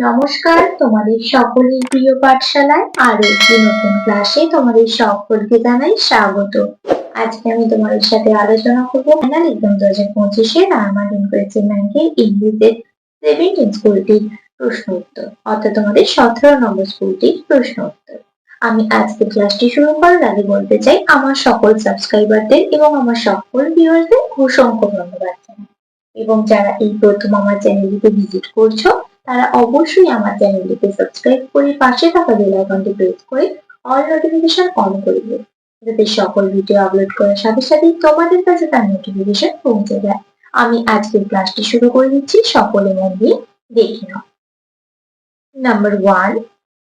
নমস্কার, তোমাদের সকলের প্রিয় পাঠশালায় আরো একটি নতুন ক্লাসে তোমাদের সকলকে জানাই স্বাগত। আজকে আমি তোমাদের সাথে আলোচনা করবো ফাইনাল এক্সাম 2025 রামায়ণ কোয়েশ্চেন ব্যাংকের ইংলিশের 17 স্কুলটির প্রশ্ন উত্তর, অর্থাৎ তোমাদের 17 নম্বর স্কুলটির প্রশ্ন উত্তর। আমি আজকে ক্লাসটি শুরু করার আগে বলতে চাই আমার সকল সাবস্ক্রাইবারদের এবং আমার সকল ভিউয়ারদের অসংখ্য ধন্যবাদ জানাই, এবং যারা এই প্রথম আমার চ্যানেলটিতে ভিজিট করছো তারা অবশ্যই আমার চ্যানেলটিকে সাবস্ক্রাইব করে পাশে থাকা বেল আইকনটি প্রেস করে অল নোটিফিকেশন অন করে দিও, যাতে সকল ভিডিও আপলোড করার সাথে সাথে তোমাদের কাছে তার নোটিফিকেশন পৌঁছে যায়। আমি আজকের ক্লাসটি শুরু করে দিচ্ছি, সকলে মন দিয়ে দেখে নাও। Number 1,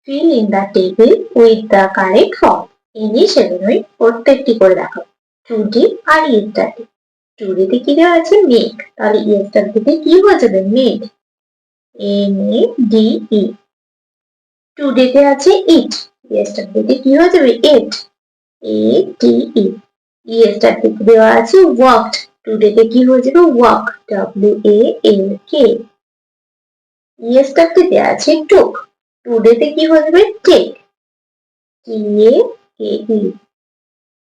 fill in the table with the correct form. এনে সেগুলোই প্রত্যেকটি করে দেখাবো। টুডে আর ইয়েস্টারডে। টুডেতে কি দেওয়া আছে? মেক। তাহলে ইয়েস্টারডেতে কি হয়ে যাবে? মেড। M-A-D-E। টুডেতে আছে ইট। ইয়েস্টারডেতে কি হয়ে যাবে? এট। A-T-E। ইয়েস্টারডেতে দেওয়া আছে ওয়ার্কড। টুডেতে কি হয়ে যাবে? ওয়ার্ক। W-A-L-K। ইয়েস্টারডেতে আছে টুক। টুডেতে কি হয়ে যাবে? টেক। T-A-K-E।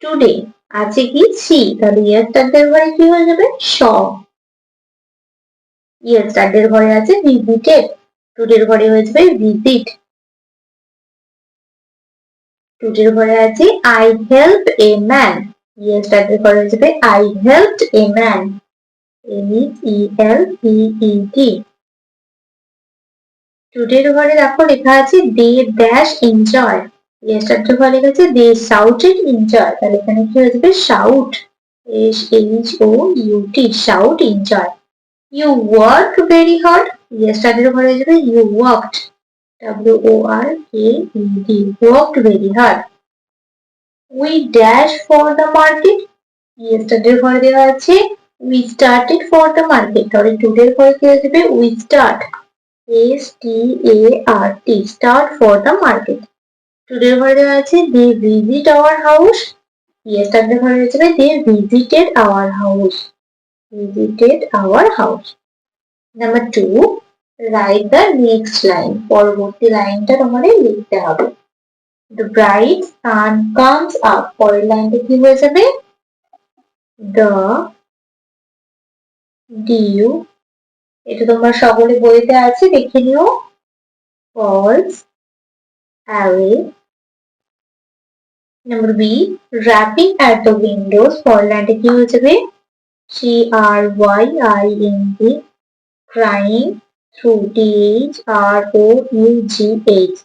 টুডে আছে কি? সি। তাহলে ইয়েস্টারডের ঘরে কি হয়ে যাবে? স। ইয়েস্টারডের ঘরে আছে ভিজিটেড। টুডের ঘরে হয়ে যাবে ভিজিট। টুডের ঘরে আছে I helped a man. ইয়েস্টারডের ঘরে হয়ে যাবে I helped a man. M-E-L-P-E-D। টুডের ঘরে দেখো লেখা আছে they dash enjoy. ইয়েস্টারডের ঘরে লেখা আছে they shouted enjoy. তাহলে এখানে কি হয়ে যাবে? shout. S-H-O-U-T, shout enjoy. You worked very hard. ইয়েস্টারডের ঘরে হয়ে যাবে you worked. W-O-R-K-E-D, worked very hard. We dash for the market. Yesterdayর ঘরে দেওয়া আছে we started for the market. তাহলে টুডের ঘরে কি হয়ে যাবে? we start. S-T-A-R-T, start for the market. টুডের ঘরে দেওয়া আছে they visit our house. Yesterdayর ঘরে হয়ে যাবে they visited our house. Visited our house. Number 2, write the next line. পরবর্তী লাইনটা তোমাদের লিখতে হবে। The bright sun comes up. পরের লাইনটা কি হয়ে যাবে? The dew, এটা তোমরা সকলে বইতে আছে, দেখে নিও, falls away. Number B, rapping at the windows. পরের লাইনটা কি হয়ে যাবে? C-R-Y-I-N-G, crying through, T-H-R-O-U-G-H,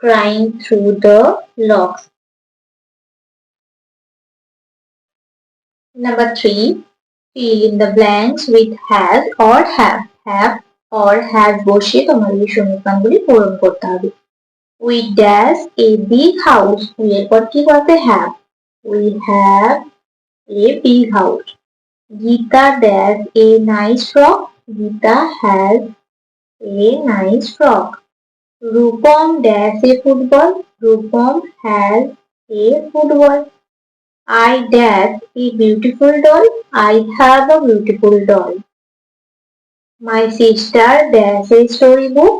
crying through the logs. Number 3, fill in the blanks with has or have. Have or has বসিয়ে তোমাদের এই সমীকরণগুলি পূরণ করতে হবে। We dash a big house. We এরপর কি করতে? have. We have a big house. Geeta dash a nice frock. Geeta has a nice frock. Rupam dash a football. Rupam has a football. I dash a beautiful doll. I have a beautiful doll. My sister dash a storybook.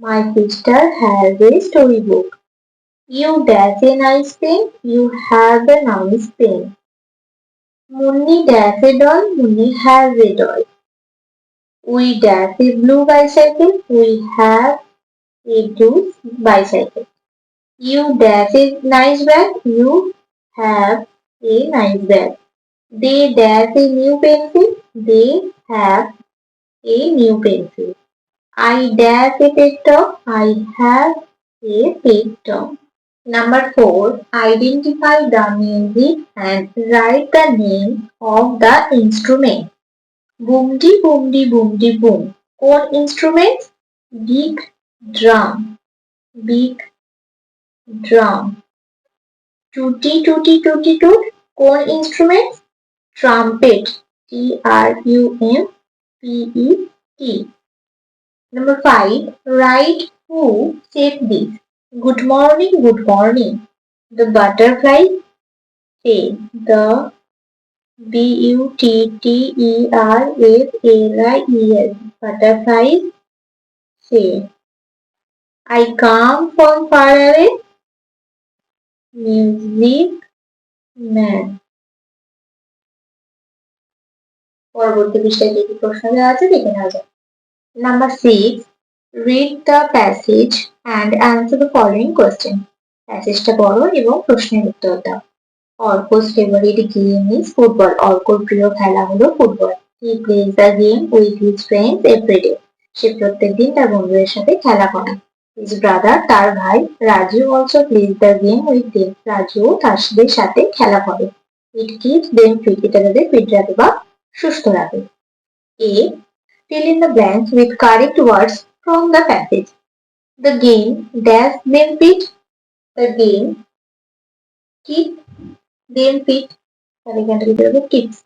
My sister has a storybook. You dash a nice pen. You have a nice pen. Munni dash a doll. Munni has a doll. We dash a blue bicycle. We have a blue bicycle. You dash a nice bag. You have a nice bag. They dash a new pencil. They have a new pencil. I dash a pet dog. I have a pet dog. Number 4, identify the music and write the name of the instrument. Boomdi boomdi boomdi boom. কোন instrument? Big drum. Big drum. Tutti tutti tutti toot. কোন instrument? Trumpet. T-R-U-M-P-E-T. Number 5, write who said this. Good morning, good morning. The butterfly say. The B-U-T-T-E-R-F-L-I-E-S. Butterflies say. I come from far away. Music man. পরবর্তী পৃষ্ঠায় কি কি প্রশ্ন দেওয়া আছে দেখে নেওয়া যাক। Number 6. Read the passage and answer the following question. প্যাসেজটা পড়ো এবং প্রশ্নের উত্তর দাও। অর্কস ফেভারিট গেম ইজ ফুটবল। অর্কর প্রিয় খেলা হলো football. He plays the game with his friends every day. সে প্রত্যেকদিন তার বন্ধুদের সাথে খেলা করে। His brother, তার ভাই Raju also plays the game with them. রাজুও তাদের সাথে খেলা করে। It keeps them fit. এটা তাদের ফিট রাখে বা সুস্থ রাখে। A. Fill in the blanks with correct words from the passage. The game dash them fit. The game keep them fit. তাহলে এখানটা লিখতে হবে keeps.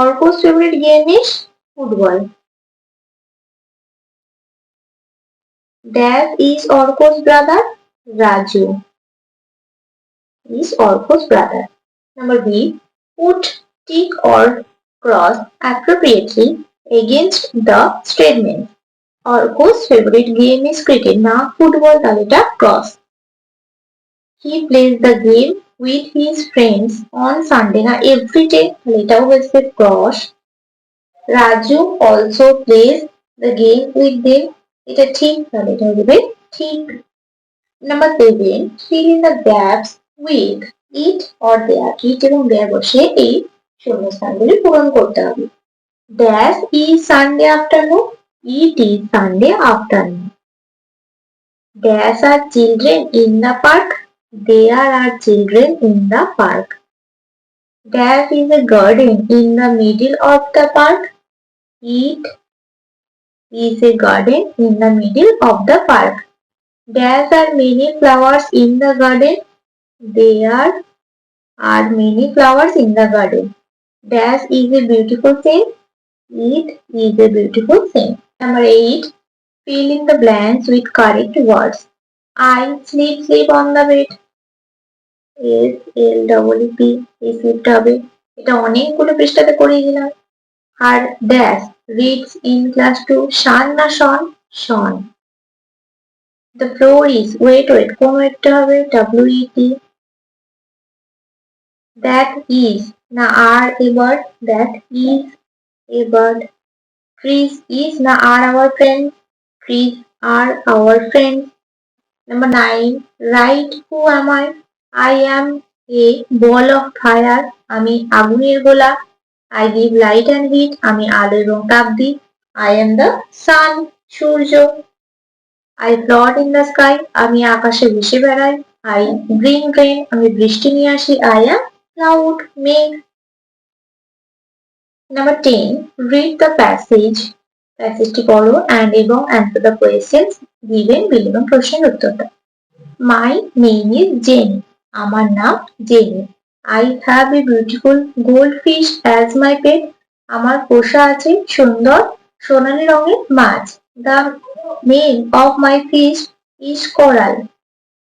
Orko's favorite game is football. Dash is Orko's brother. Raju is Orko's brother. Number B. Put tick or cross appropriately against the statement. Orko's favorite game is cricket. না football তাহলে এটা cross. He plays the game with his friends on Sunday. না every day তাহলে এটাও হয়েছে cross. Raju also plays the game with them. এটা ঠিক তাহলে এটা হবে ঠিক। Number 7. Fill in the gaps with it or there. it এবং there বসে এই শূন্যস্থানগুলি পূরণ করতে হবে। Dash is Sunday afternoon. It is Sunday afternoon. Dash are children in the park. There are children in the park. Dash is a garden in the middle of the park. It is a garden in the middle of the park. There are many flowers in the garden. There are many flowers in the garden. Dash is a beautiful thing. It is a beautiful thing. Number 8. Fill in the blanks with correct words. I sleep on the bed. SLEEP এই স্লিপটা হবে। এটা অনেকগুলো পৃষ্ঠাতে করে দিলাম। আর dash reads in class 2. শান না শন? শন। The floor is wait কোন ওয়েটটা হবে? WET. That is না are a bird. That is a bird. Trees is na are our friends. Trees are our friends. Number 9. Write who am I? I am a ball of fire. আমি আগুনের গোলা। I give light and heat. আমি আলো এবং তাপ দিই। I am the sun. Surya. I float in the sky. আমি আকাশে ভেসে বেড়াই। I bring rain. আমি বৃষ্টি নিয়ে আসি। I am cloud. মেঘ। Number 10. Read the passage. প্যাসেজটি পড়ো and এবং answer the questions given below এবং প্রশ্নের উত্তর দাও। My name is Jenny. আমার নাম jenny. I have a beautiful goldfish as my pet. আমার পোষা আছে সুন্দর সোনালী রঙের মাছ। The name of my fish is coral.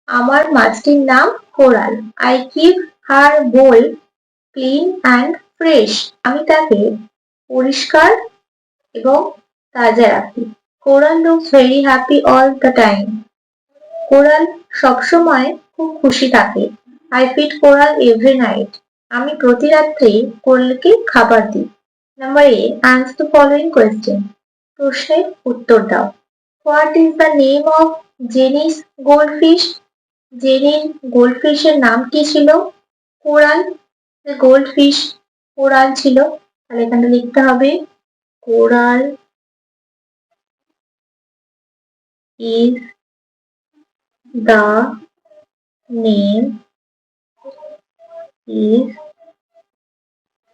আমার মাছটির নাম coral. I keep her bowl clean and fresh. আমি তাকে পরিষ্কার এবং তাজা রাখি। Coral looks very happy all the time. Coral সবসময় খুব খুশি থাকে। I feed coral every night. আমি প্রতি রাত্রি কোরালকে খাবার দিই। Number 8. Answer the following question. প্রশ্নের উত্তর দাও। What is the name of Jenny's goldfish? জেনির গোল্ডফিশের নাম কি ছিল? কোরাল। গোল্ডফিশ কোরাল ছিল। তাহলে এখানে লিখতে হবে coral is the name is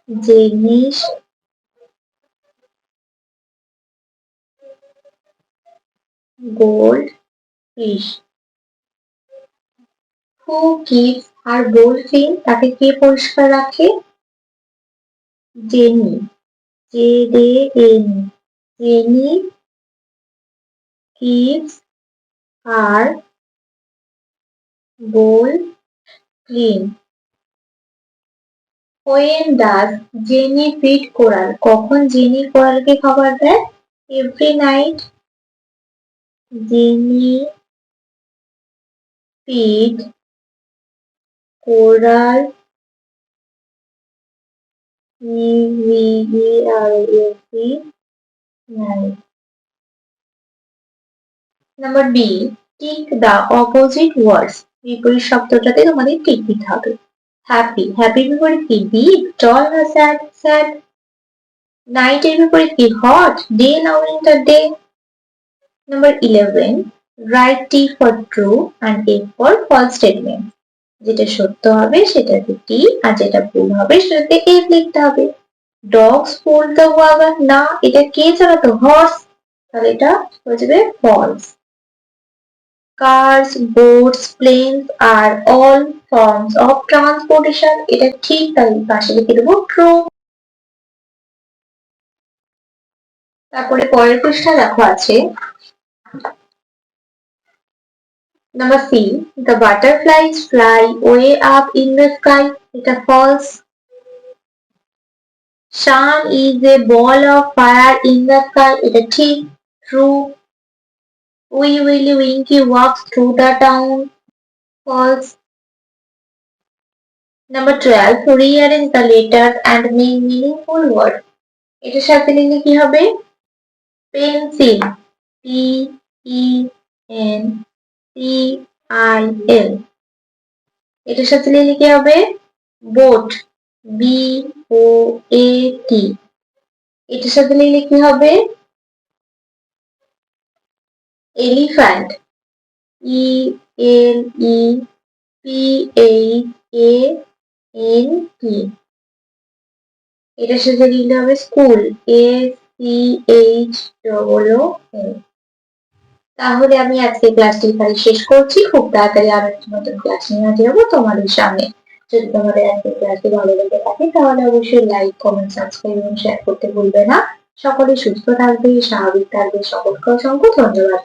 Jenny's goldfish. Who keeps her bowl clean? তাকে কে পরিষ্কার রাখে? Jenny. JENNY. Jenny keeps her bowl clean. When does Jenny feed coral? কখন জেনি কোরালকে খাবার দেয়? Every night. Jenny feed, coral, number B, tick the opposite words, বিপরীত শব্দটাতে তোমাদের টিক দিতে হবে। হ্যাপি, হ্যাপির বিপরীত কি? বিগ, টল না স্যাড? স্যাড। নাইট এর বিপরীত কি? হট, ডে না winter? Day. Number 11, write T for true and A for false statement, যেটা সত্য হবে সেটাতে টি, আর যেটা ভুল হবে সেটাতে এফ লিখতে হবে। ডগস পুলড দ্য ওয়াগন, না, এটা কে চালাতো? হর্স, তাহলে এটা হয়ে যাবে false. Cars, boats, planes are all forms of transportation, এটা ঠিক, তাই পাশে লিখে দেবো true। তারপরে পরের পৃষ্ঠা দেখো আছে number C, the butterflies fly way up in the sky, এটা false। Sun is a ball of fire in the sky, এটা ঠিক, true। Wee Willie Winky walks through the town, false। Number 12, rearrange the letters and make meaningful words, এটার সাথে নিলে কি হবে? Pencil, P E N C I L, এটার সাথে নিলে কি হবে? বোট, বি ও এ টি, এটার সাথে নিলে কি হবে? Elephant, E L E P H A N T, এটার সাথে নিলে হবে school, A C H double O L. তাহলে আমি আজকে ক্লাসটি এখানে শেষ করছি। খুব তাড়াতাড়ি আরো একটি নতুন ক্লাস নিয়ে হাজির হবো তোমাদের সামনে। যদি তোমাদের আজকের ক্লাসটি ভালো লেগে থাকে তাহলে অবশ্যই লাইক, কমেন্ট, সাবস্ক্রাইব এবং শেয়ার করতে ভুলবে না। সকলে সুস্থ থাকবে, স্বাভাবিক থাকবে। সকলকে অসংখ্য ধন্যবাদ।